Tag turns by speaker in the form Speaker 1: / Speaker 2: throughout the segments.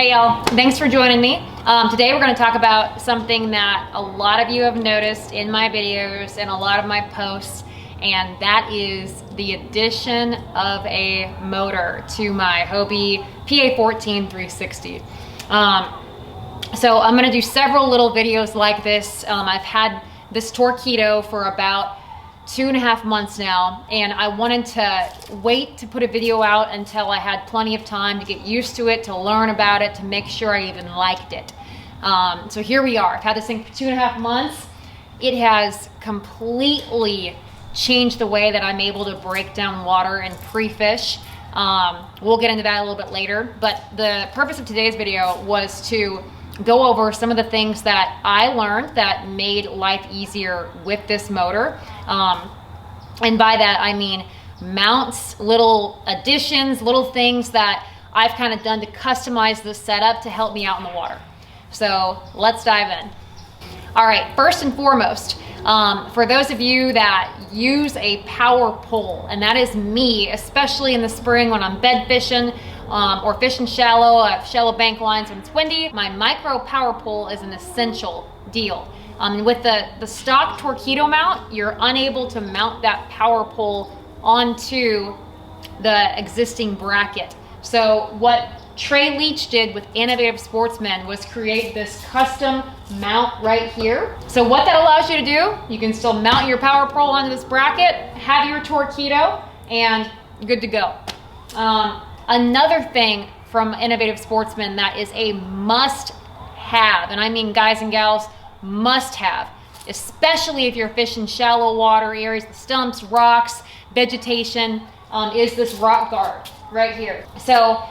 Speaker 1: Hey y'all, thanks for joining me. Today we're going to talk about something that a lot of you have noticed in my videos and a lot of my posts, and that is the addition of a motor to my Hobie PA14 360. So I'm going to do several little videos like this. I've had this Torqeedo for about 2.5 months now, and I wanted to wait to put a video out until I had plenty of time to get used to it, to learn about it, to make sure I even liked it. So here we are. I've had this thing for 2.5 months. It has completely changed the way that I'm able to break down water and pre-fish. We'll get into that a little bit later, but the purpose of today's video was to go over some of the things that I learned that made life easier with this motor. And by that, I mean mounts, little additions, little things that I've kind of done to customize this setup to help me out in the water. So let's dive in. All right, first and foremost, for those of you that use a power pole, and that is me, especially in the spring when I'm bed fishing, or fishing shallow, I have shallow bank lines when it's windy, my micro power pole is an essential deal. With the stock Torqeedo mount, you're unable to mount that power pole onto the existing bracket. So what Trey Leach did with Innovative Sportsman was create this custom mount right here. So what that allows you to do, you can still mount your power pole onto this bracket, have your Torqeedo, and good to go. Another thing from Innovative Sportsman that is a must-have, and I mean guys and gals, must-have, especially if you're fishing shallow water areas, the stumps, rocks, vegetation, is this rock guard right here. So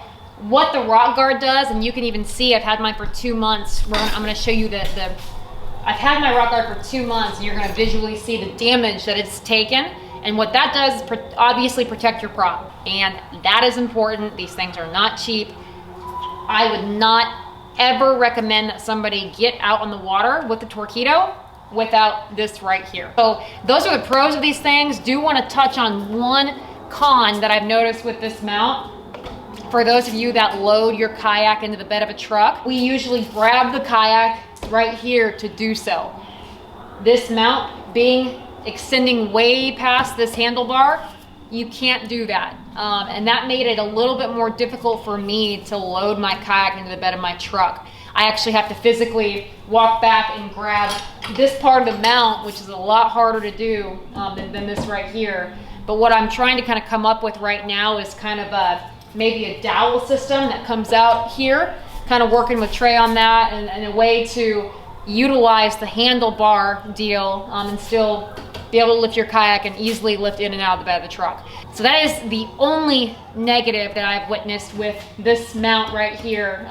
Speaker 1: what the rock guard does, and you can even see, I've had mine for 2 months. I'm going to show you I've had my rock guard for 2 months, and you're going to visually see the damage that it's taken. And what that does is obviously protect your prop, and that is important. These things are not cheap. I would not ever recommend that somebody get out on the water with the Torqeedo without this right here. So those are the pros of these things. Do want to touch on one con that I've noticed with this mount. For those of you that load your kayak into the bed of a truck, we usually grab the kayak right here to do so. This mount extending way past this handlebar, you can't do that. And that made it a little bit more difficult for me to load my kayak into the bed of my truck. I actually have to physically walk back and grab this part of the mount, which is a lot harder to do than this right here. But what I'm trying to kind of come up with right now is kind of maybe a dowel system that comes out here, kind of working with Trey on that, and a way to utilize the handlebar deal and still be able to lift your kayak and easily lift in and out of the bed of the truck. So that is the only negative that I've witnessed with this mount right here.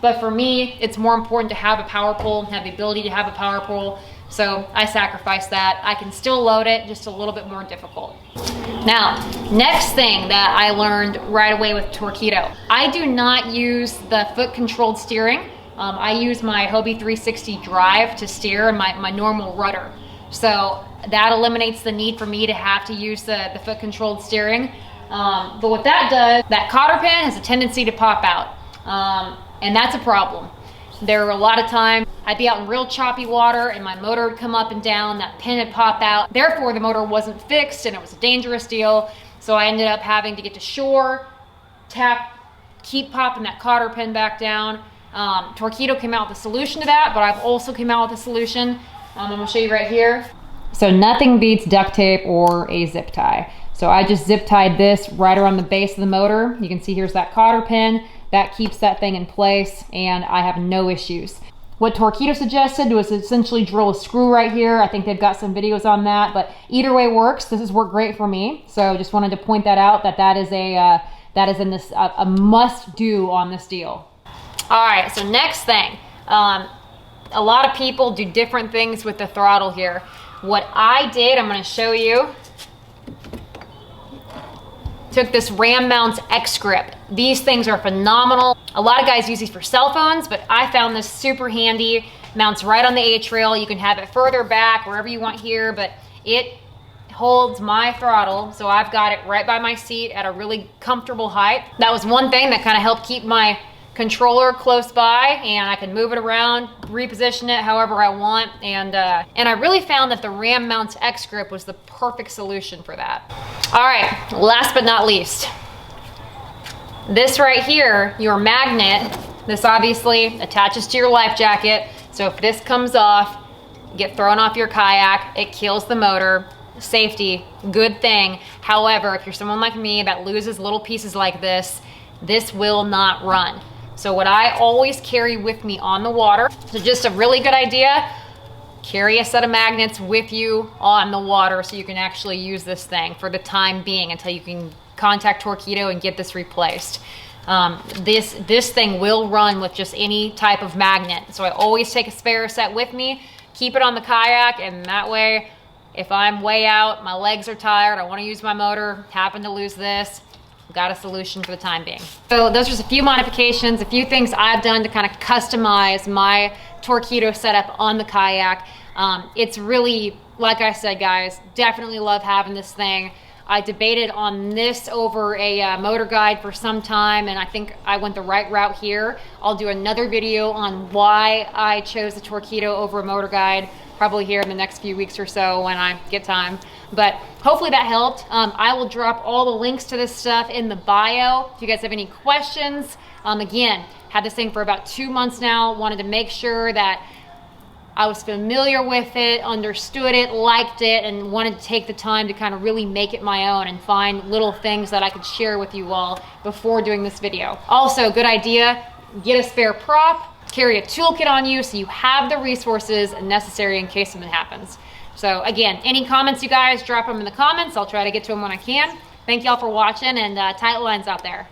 Speaker 1: But for me, it's more important to have a power pole and have the ability to have a power pole. So I sacrifice that. I can still load it, just a little bit more difficult. Now, next thing that I learned right away with Torqeedo, I do not use the foot controlled steering. I use my Hobie 360 drive to steer and my normal rudder. So that eliminates the need for me to have to use the foot controlled steering. But what that does, that cotter pin has a tendency to pop out. And that's a problem. There were a lot of times I'd be out in real choppy water and my motor would come up and down, that pin would pop out. Therefore the motor wasn't fixed and it was a dangerous deal. So I ended up having to get to shore, tap, keep popping that cotter pin back down. Torqeedo came out with a solution to that, but I've also came out with a solution. I'm gonna show you right here. So nothing beats duct tape or a zip tie. So I just zip tied this right around the base of the motor. You can see here's that cotter pin. That keeps that thing in place and I have no issues. What Torqeedo suggested was essentially drill a screw right here. I think they've got some videos on that, but either way works. This has worked great for me. So just wanted to point that out, that is a must do on this deal. All right, so next thing, a lot of people do different things with the throttle here. What I did, I'm gonna show you, took this Ram Mounts X Grip. These things are phenomenal. A lot of guys use these for cell phones, but I found this super handy. Mounts right on the A-trail. You can have it further back, wherever you want here, but it holds my throttle, so I've got it right by my seat at a really comfortable height. That was one thing that kind of helped keep my controller close by, and I can move it around, reposition it however I want, and I really found that the Ram Mounts X Grip was the perfect solution for that. All right, last but not least, this right here, your magnet, this obviously attaches to your life jacket, so if this comes off, you get thrown off your kayak, it kills the motor. Safety, good thing. However, if you're someone like me that loses little pieces like this will not run. So what I always carry with me on the water, so just a really good idea, carry a set of magnets with you on the water so you can actually use this thing for the time being until you can contact Torqeedo and get this replaced. This thing will run with just any type of magnet. So I always take a spare set with me, keep it on the kayak, and that way, if I'm way out, my legs are tired, I want to use my motor, happen to lose this, got a solution for the time being. So those are just a few modifications, a few things I've done to kind of customize my Torqeedo setup on the kayak. It's really, like I said, guys, definitely love having this thing. I debated on this over a motor guide for some time, and I think I went the right route here. I'll do another video on why I chose the Torqeedo over a motor guide, probably here in the next few weeks or so when I get time. But hopefully that helped. I will drop all the links to this stuff in the bio. If you guys have any questions, again, had this thing for about 2 months now, wanted to make sure that I was familiar with it, understood it, liked it, and wanted to take the time to kind of really make it my own and find little things that I could share with you all before doing this video. Also, good idea, get a spare prop, carry a toolkit on you so you have the resources necessary in case something happens. So again, any comments, you guys, drop them in the comments. I'll try to get to them when I can. Thank y'all for watching, and tight lines out there.